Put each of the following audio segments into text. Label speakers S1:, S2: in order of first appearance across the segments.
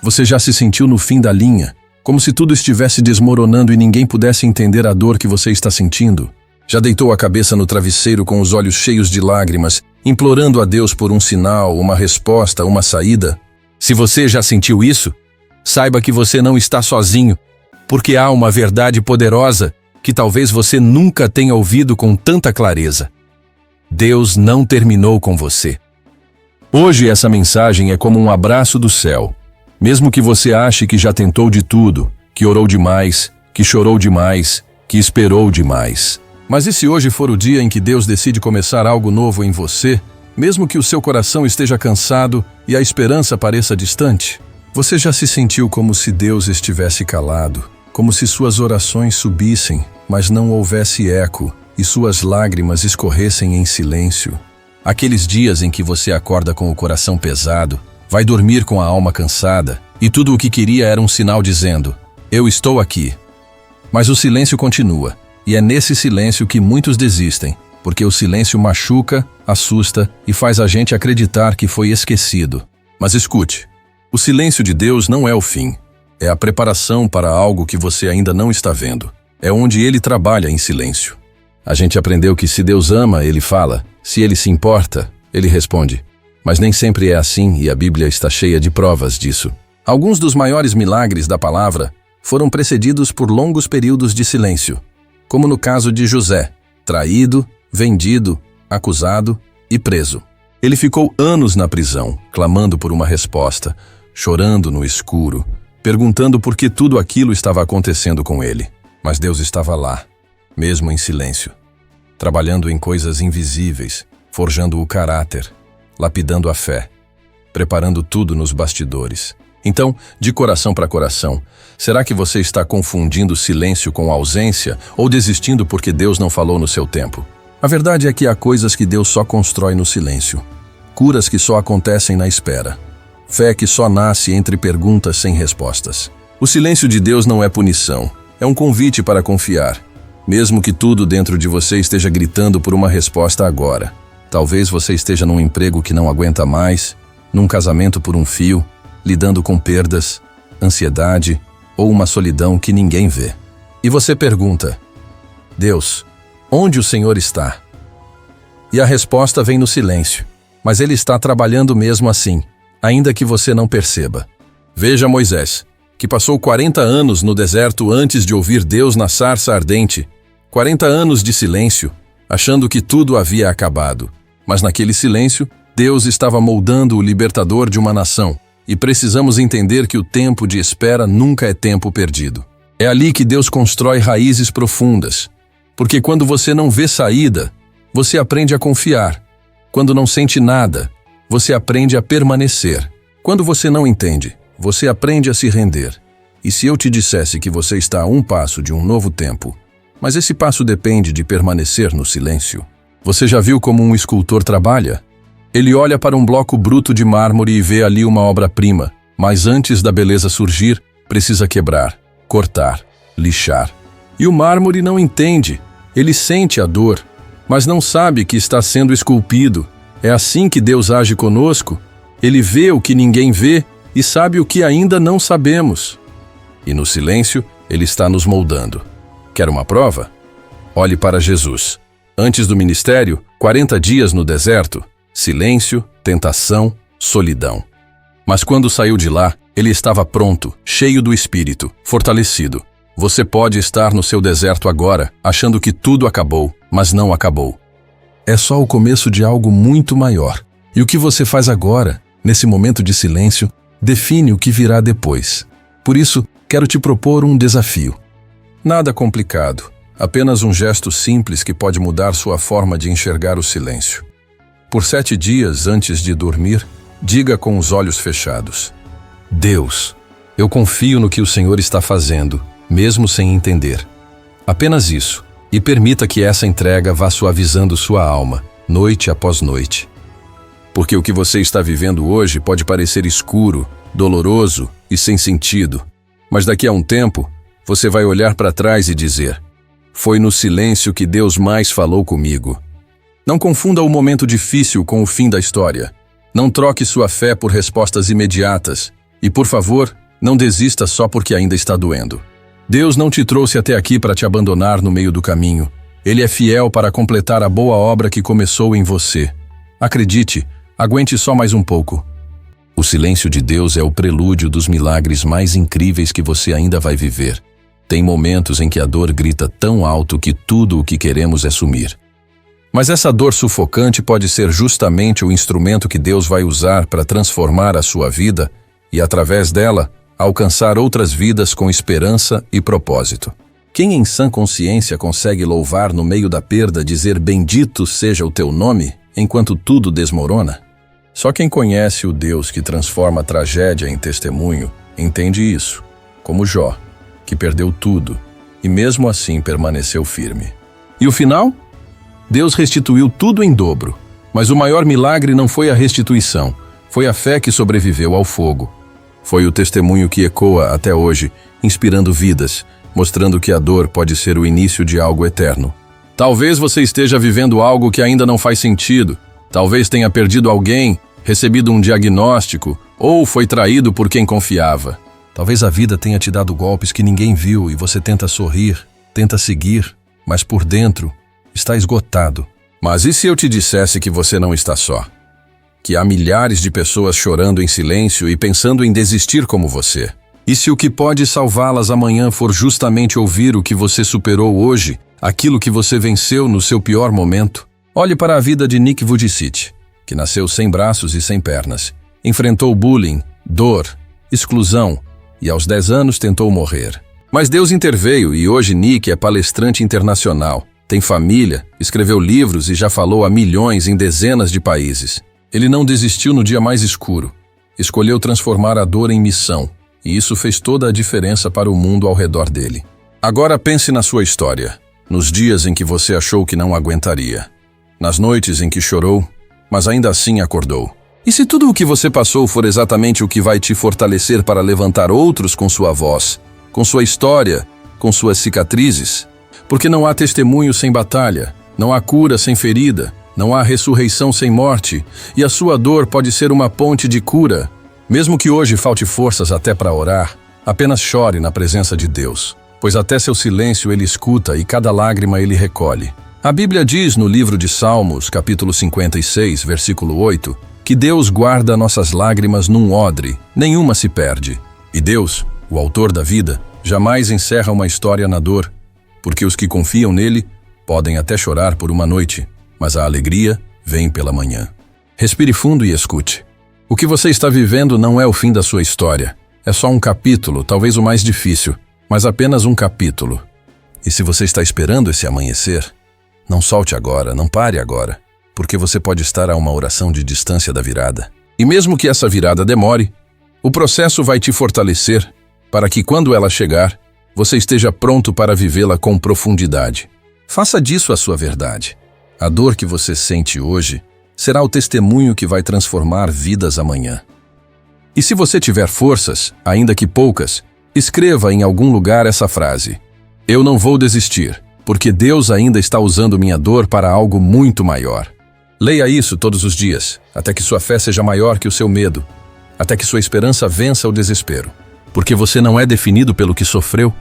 S1: Você já se sentiu no fim da linha, como se tudo estivesse desmoronando e ninguém pudesse entender a dor que você está sentindo? Já deitou a cabeça no travesseiro com os olhos cheios de lágrimas, implorando a Deus por um sinal, uma resposta, uma saída? Se você já sentiu isso, saiba que você não está sozinho, porque há uma verdade poderosa que talvez você nunca tenha ouvido com tanta clareza. Deus não terminou com você. Hoje essa mensagem é como um abraço do céu. Mesmo que você ache que já tentou de tudo, que orou demais, que chorou demais, que esperou demais. Mas e se hoje for o dia em que Deus decide começar algo novo em você, mesmo que o seu coração esteja cansado e a esperança pareça distante? Você já se sentiu como se Deus estivesse calado, como se suas orações subissem, mas não houvesse eco, e suas lágrimas escorressem em silêncio? Aqueles dias em que você acorda com o coração pesado, vai dormir com a alma cansada, e tudo o que queria era um sinal dizendo: eu estou aqui. Mas o silêncio continua, e é nesse silêncio que muitos desistem, porque o silêncio machuca, assusta e faz a gente acreditar que foi esquecido. Mas escute, o silêncio de Deus não é o fim, é a preparação para algo que você ainda não está vendo. É onde Ele trabalha em silêncio. A gente aprendeu que se Deus ama, Ele fala. Se Ele se importa, Ele responde. Mas nem sempre é assim e a Bíblia está cheia de provas disso. Alguns dos maiores milagres da palavra foram precedidos por longos períodos de silêncio, como no caso de José, traído, vendido, acusado e preso. Ele ficou anos na prisão, clamando por uma resposta, chorando no escuro, perguntando por que tudo aquilo estava acontecendo com ele. Mas Deus estava lá, mesmo em silêncio, trabalhando em coisas invisíveis, forjando o caráter, lapidando a fé, preparando tudo nos bastidores. Então, de coração para coração, será que você está confundindo silêncio com ausência ou desistindo porque Deus não falou no seu tempo? A verdade é que há coisas que Deus só constrói no silêncio, curas que só acontecem na espera, fé que só nasce entre perguntas sem respostas. O silêncio de Deus não é punição, é um convite para confiar, mesmo que tudo dentro de você esteja gritando por uma resposta agora. Talvez você esteja num emprego que não aguenta mais, num casamento por um fio, lidando com perdas, ansiedade ou uma solidão que ninguém vê. E você pergunta: Deus, onde o Senhor está? E a resposta vem no silêncio, mas Ele está trabalhando mesmo assim, ainda que você não perceba. Veja Moisés, que passou 40 anos no deserto antes de ouvir Deus na sarça ardente, 40 anos de silêncio, achando que tudo havia acabado. Mas naquele silêncio, Deus estava moldando o libertador de uma nação, e precisamos entender que o tempo de espera nunca é tempo perdido. É ali que Deus constrói raízes profundas, porque quando você não vê saída, você aprende a confiar. Quando não sente nada, você aprende a permanecer. Quando você não entende, você aprende a se render. E se eu te dissesse que você está a um passo de um novo tempo, mas esse passo depende de permanecer no silêncio? Você já viu como um escultor trabalha? Ele olha para um bloco bruto de mármore e vê ali uma obra-prima, mas antes da beleza surgir, precisa quebrar, cortar, lixar. E o mármore não entende. Ele sente a dor, mas não sabe que está sendo esculpido. É assim que Deus age conosco. Ele vê o que ninguém vê e sabe o que ainda não sabemos. E no silêncio, Ele está nos moldando. Quer uma prova? Olhe para Jesus. Antes do ministério, 40 dias no deserto, silêncio, tentação, solidão. Mas quando saiu de lá, Ele estava pronto, cheio do Espírito, fortalecido. Você pode estar no seu deserto agora, achando que tudo acabou, mas não acabou. É só o começo de algo muito maior. E o que você faz agora, nesse momento de silêncio, define o que virá depois. Por isso, quero te propor um desafio. Nada complicado, apenas um gesto simples que pode mudar sua forma de enxergar o silêncio. Por 7 dias antes de dormir, diga com os olhos fechados: Deus, eu confio no que o Senhor está fazendo, mesmo sem entender. Apenas isso, e permita que essa entrega vá suavizando sua alma, noite após noite. Porque o que você está vivendo hoje pode parecer escuro, doloroso e sem sentido, mas daqui a um tempo, você vai olhar para trás e dizer: foi no silêncio que Deus mais falou comigo. Não confunda o momento difícil com o fim da história. Não troque sua fé por respostas imediatas E por favor, não desista só porque ainda está doendo. Deus não te trouxe até aqui para te abandonar no meio do caminho. Ele é fiel para completar a boa obra que começou em você. Acredite, aguente só mais um pouco. O silêncio de Deus é o prelúdio dos milagres mais incríveis que você ainda vai viver. Tem momentos em que a dor grita tão alto que tudo o que queremos é sumir. Mas essa dor sufocante pode ser justamente o instrumento que Deus vai usar para transformar a sua vida e, através dela, alcançar outras vidas com esperança e propósito. Quem em sã consciência consegue louvar no meio da perda, dizer bendito seja o teu nome, enquanto tudo desmorona? Só quem conhece o Deus que transforma a tragédia em testemunho entende isso, como Jó, que perdeu tudo e mesmo assim permaneceu firme. E o final? Deus restituiu tudo em dobro, mas o maior milagre não foi a restituição, foi a fé que sobreviveu ao fogo. Foi o testemunho que ecoa até hoje, inspirando vidas, mostrando que a dor pode ser o início de algo eterno. Talvez você esteja vivendo algo que ainda não faz sentido, talvez tenha perdido alguém, recebido um diagnóstico, ou foi traído por quem confiava. Talvez a vida tenha te dado golpes que ninguém viu e você tenta sorrir, tenta seguir, mas por dentro está esgotado. Mas e se eu te dissesse que você não está só? Que há milhares de pessoas chorando em silêncio e pensando em desistir como você? E se o que pode salvá-las amanhã for justamente ouvir o que você superou hoje, aquilo que você venceu no seu pior momento? Olhe para a vida de Nick Vujicic, que nasceu sem braços e sem pernas, enfrentou bullying, dor, exclusão e aos 10 anos tentou morrer. Mas Deus interveio e hoje Nick é palestrante internacional, tem família, escreveu livros e já falou a milhões em dezenas de países. Ele não desistiu no dia mais escuro, escolheu transformar a dor em missão, e isso fez toda a diferença para o mundo ao redor dele. Agora pense na sua história, nos dias em que você achou que não aguentaria, nas noites em que chorou, mas ainda assim acordou. E se tudo o que você passou for exatamente o que vai te fortalecer para levantar outros com sua voz, com sua história, com suas cicatrizes? Porque não há testemunho sem batalha, não há cura sem ferida, não há ressurreição sem morte, e a sua dor pode ser uma ponte de cura. Mesmo que hoje falte forças até para orar, apenas chore na presença de Deus, pois até seu silêncio Ele escuta e cada lágrima Ele recolhe. A Bíblia diz no livro de Salmos, capítulo 56, versículo 8, que Deus guarda nossas lágrimas num odre, nenhuma se perde. E Deus, o autor da vida, jamais encerra uma história na dor, porque os que confiam nele podem até chorar por uma noite, mas a alegria vem pela manhã. Respire fundo e escute. O que você está vivendo não é o fim da sua história. É só um capítulo, talvez o mais difícil, mas apenas um capítulo. E se você está esperando esse amanhecer, não solte agora, não pare agora, porque você pode estar a uma oração de distância da virada. E mesmo que essa virada demore, o processo vai te fortalecer para que quando ela chegar, você esteja pronto para vivê-la com profundidade. Faça disso a sua verdade. A dor que você sente hoje será o testemunho que vai transformar vidas amanhã. E se você tiver forças, ainda que poucas, escreva em algum lugar essa frase: eu não vou desistir, porque Deus ainda está usando minha dor para algo muito maior. Leia isso todos os dias, até que sua fé seja maior que o seu medo, até que sua esperança vença o desespero. Porque você não é definido pelo que sofreu,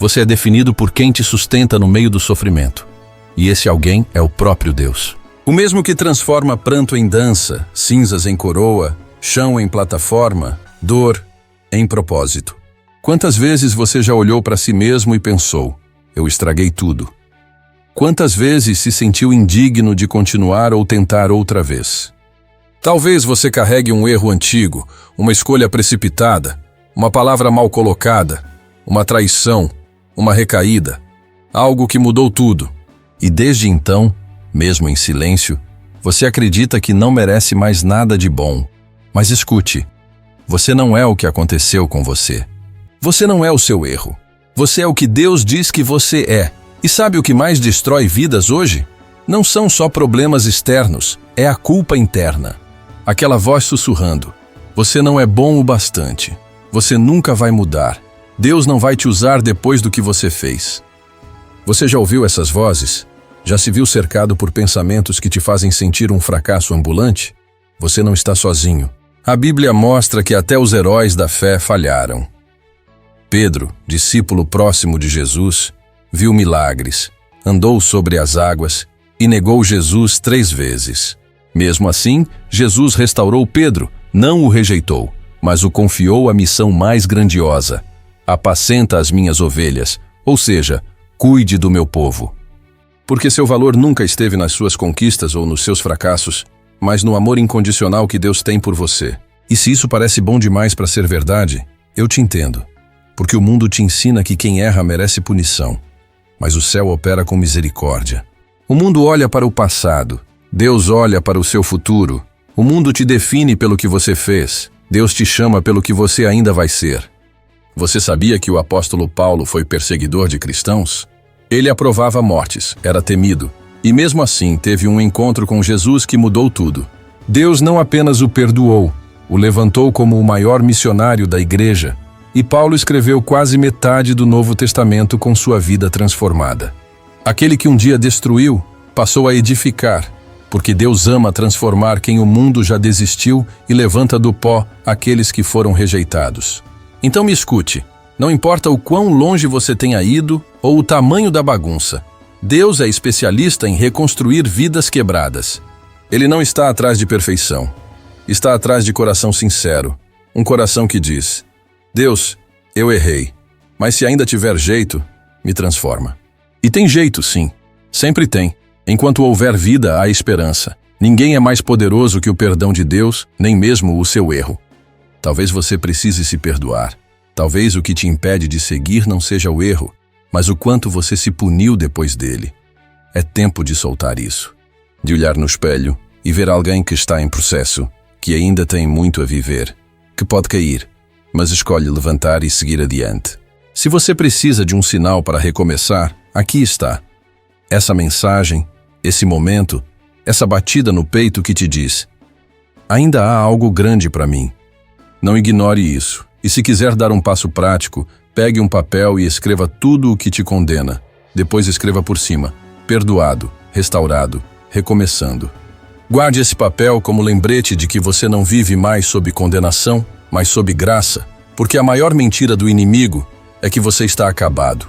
S1: você é definido por quem te sustenta no meio do sofrimento. E esse alguém é o próprio Deus. O mesmo que transforma pranto em dança, cinzas em coroa, chão em plataforma, dor em propósito. Quantas vezes você já olhou para si mesmo e pensou: eu estraguei tudo? Quantas vezes se sentiu indigno de continuar ou tentar outra vez? Talvez você carregue um erro antigo, uma escolha precipitada, uma palavra mal colocada, uma traição, uma recaída, algo que mudou tudo. E desde então, mesmo em silêncio, você acredita que não merece mais nada de bom. Mas escute, você não é o que aconteceu com você. Você não é o seu erro. Você é o que Deus diz que você é. E sabe o que mais destrói vidas hoje? Não são só problemas externos, é a culpa interna. Aquela voz sussurrando: você não é bom o bastante. Você nunca vai mudar. Deus não vai te usar depois do que você fez. Você já ouviu essas vozes? Já se viu cercado por pensamentos que te fazem sentir um fracasso ambulante? Você não está sozinho. A Bíblia mostra que até os heróis da fé falharam. Pedro, discípulo próximo de Jesus, viu milagres, andou sobre as águas e negou Jesus 3 vezes. Mesmo assim, Jesus restaurou Pedro, não o rejeitou, mas o confiou a missão mais grandiosa: apacenta as minhas ovelhas, ou seja, cuide do meu povo. Porque seu valor nunca esteve nas suas conquistas ou nos seus fracassos, mas no amor incondicional que Deus tem por você. E se isso parece bom demais para ser verdade, eu te entendo. Porque o mundo te ensina que quem erra merece punição, mas o céu opera com misericórdia. O mundo olha para o passado, Deus olha para o seu futuro. O mundo te define pelo que você fez, Deus te chama pelo que você ainda vai ser. Você sabia que o apóstolo Paulo foi perseguidor de cristãos? Ele aprovava mortes, era temido, e mesmo assim teve um encontro com Jesus que mudou tudo. Deus não apenas o perdoou, o levantou como o maior missionário da igreja, e Paulo escreveu quase metade do Novo Testamento com sua vida transformada. Aquele que um dia destruiu, passou a edificar, porque Deus ama transformar quem o mundo já desistiu e levanta do pó aqueles que foram rejeitados. Então me escute, não importa o quão longe você tenha ido ou o tamanho da bagunça, Deus é especialista em reconstruir vidas quebradas. Ele não está atrás de perfeição, está atrás de coração sincero, um coração que diz: Deus, eu errei, mas se ainda tiver jeito, me transforma. E tem jeito, sim, sempre tem. Enquanto houver vida, há esperança. Ninguém é mais poderoso que o perdão de Deus, nem mesmo o seu erro. Talvez você precise se perdoar. Talvez o que te impede de seguir não seja o erro, mas o quanto você se puniu depois dele. É tempo de soltar isso. De olhar no espelho e ver alguém que está em processo, que ainda tem muito a viver, que pode cair, mas escolhe levantar e seguir adiante. Se você precisa de um sinal para recomeçar, aqui está. Essa mensagem, esse momento, essa batida no peito que te diz: ainda há algo grande para mim. Não ignore isso. E se quiser dar um passo prático, pegue um papel e escreva tudo o que te condena. Depois escreva por cima: perdoado, restaurado, recomeçando. Guarde esse papel como lembrete de que você não vive mais sob condenação, mas sob graça, porque a maior mentira do inimigo é que você está acabado.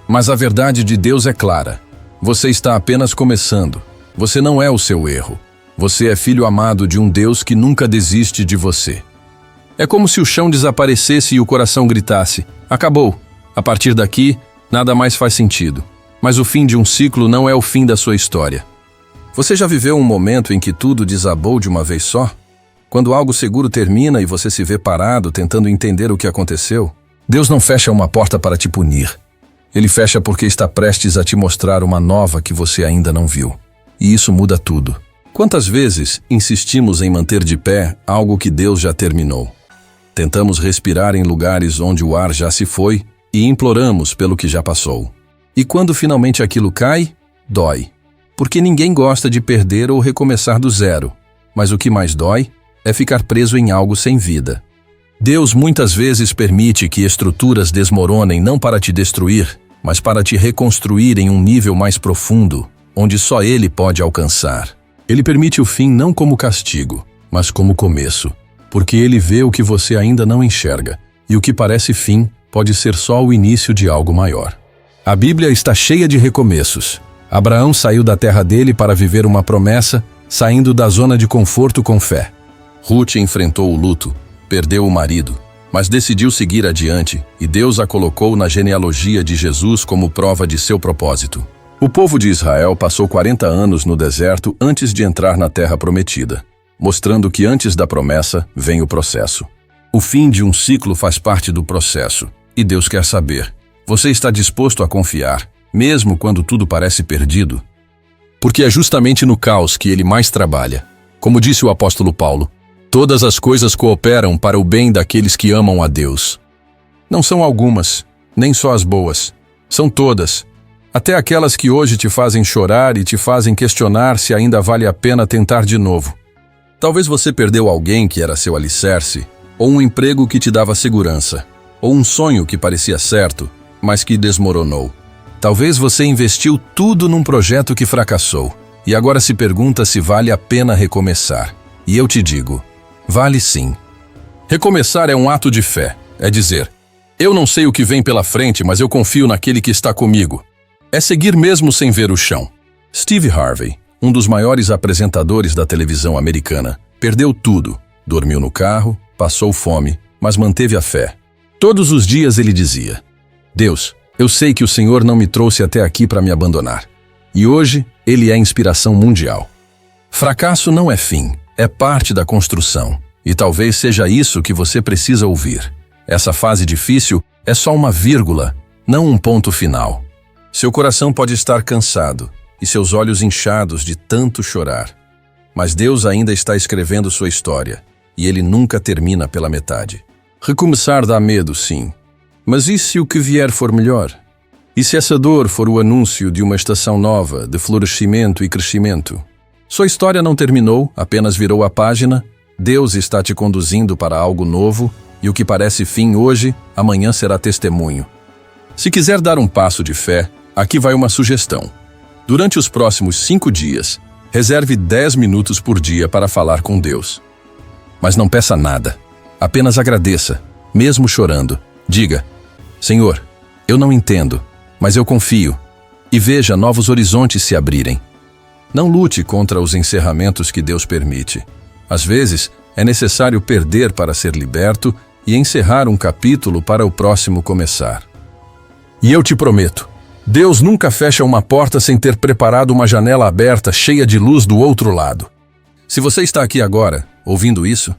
S1: Mas a verdade de Deus é clara. Você está apenas começando. Você não é o seu erro. Você é filho amado de um Deus que nunca desiste de você. É como se o chão desaparecesse e o coração gritasse: acabou. A partir daqui, nada mais faz sentido. Mas o fim de um ciclo não é o fim da sua história. Você já viveu um momento em que tudo desabou de uma vez só? Quando algo seguro termina e você se vê parado tentando entender o que aconteceu? Deus não fecha uma porta para te punir. Ele fecha porque está prestes a te mostrar uma nova que você ainda não viu. E isso muda tudo. Quantas vezes insistimos em manter de pé algo que Deus já terminou? Tentamos respirar em lugares onde o ar já se foi e imploramos pelo que já passou. E quando finalmente aquilo cai, dói. Porque ninguém gosta de perder ou recomeçar do zero. Mas o que mais dói é ficar preso em algo sem vida. Deus muitas vezes permite que estruturas desmoronem não para te destruir, mas para te reconstruir em um nível mais profundo, onde só Ele pode alcançar. Ele permite o fim não como castigo, mas como começo, porque Ele vê o que você ainda não enxerga, e o que parece fim pode ser só o início de algo maior. A Bíblia está cheia de recomeços. Abraão saiu da terra dele para viver uma promessa, saindo da zona de conforto com fé. Ruth enfrentou o luto, perdeu o marido, mas decidiu seguir adiante, e Deus a colocou na genealogia de Jesus como prova de seu propósito. O povo de Israel passou 40 anos no deserto antes de entrar na terra prometida, mostrando que antes da promessa vem o processo. O fim de um ciclo faz parte do processo, e Deus quer saber: você está disposto a confiar, mesmo quando tudo parece perdido? Porque é justamente no caos que Ele mais trabalha. Como disse o apóstolo Paulo: todas as coisas cooperam para o bem daqueles que amam a Deus. Não são algumas, nem só as boas. São todas. Até aquelas que hoje te fazem chorar e te fazem questionar se ainda vale a pena tentar de novo. Talvez você perdeu alguém que era seu alicerce, ou um emprego que te dava segurança, ou um sonho que parecia certo, mas que desmoronou. Talvez você investiu tudo num projeto que fracassou, e agora se pergunta se vale a pena recomeçar. E eu te digo: Vale sim. Recomeçar é um ato de fé. É dizer, eu não sei o que vem pela frente, mas eu confio naquele que está comigo. É seguir mesmo sem ver o chão. Steve Harvey, um dos maiores apresentadores da televisão americana, perdeu tudo. Dormiu no carro, passou fome, mas manteve a fé. Todos os dias ele dizia, Deus, eu sei que o Senhor não me trouxe até aqui para me abandonar. E hoje, ele é inspiração mundial. Fracasso não é fim, é parte da construção. E talvez seja isso que você precisa ouvir. Essa fase difícil é só uma vírgula, não um ponto final. Seu coração pode estar cansado e seus olhos inchados de tanto chorar. Mas Deus ainda está escrevendo sua história, e Ele nunca termina pela metade. Recomeçar dá medo, sim. Mas e se o que vier for melhor? E se essa dor for o anúncio de uma estação nova, de florescimento e crescimento? Sua história não terminou, apenas virou a página. Deus está te conduzindo para algo novo, e o que parece fim hoje, amanhã será testemunho. Se quiser dar um passo de fé, aqui vai uma sugestão. Durante os próximos 5 dias, reserve 10 minutos por dia para falar com Deus. Mas não peça nada. Apenas agradeça, mesmo chorando. Diga, Senhor, eu não entendo, mas eu confio. E veja novos horizontes se abrirem. Não lute contra os encerramentos que Deus permite. Às vezes, é necessário perder para ser liberto e encerrar um capítulo para o próximo começar. E eu te prometo, Deus nunca fecha uma porta sem ter preparado uma janela aberta cheia de luz do outro lado. Se você está aqui agora, ouvindo isso,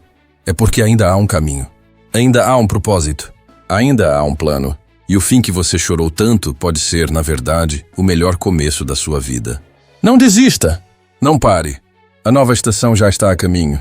S1: é porque ainda há um caminho. Ainda há um propósito. Ainda há um plano. E o fim que você chorou tanto pode ser, na verdade, o melhor começo da sua vida. Não desista! Não pare! A nova estação já está a caminho.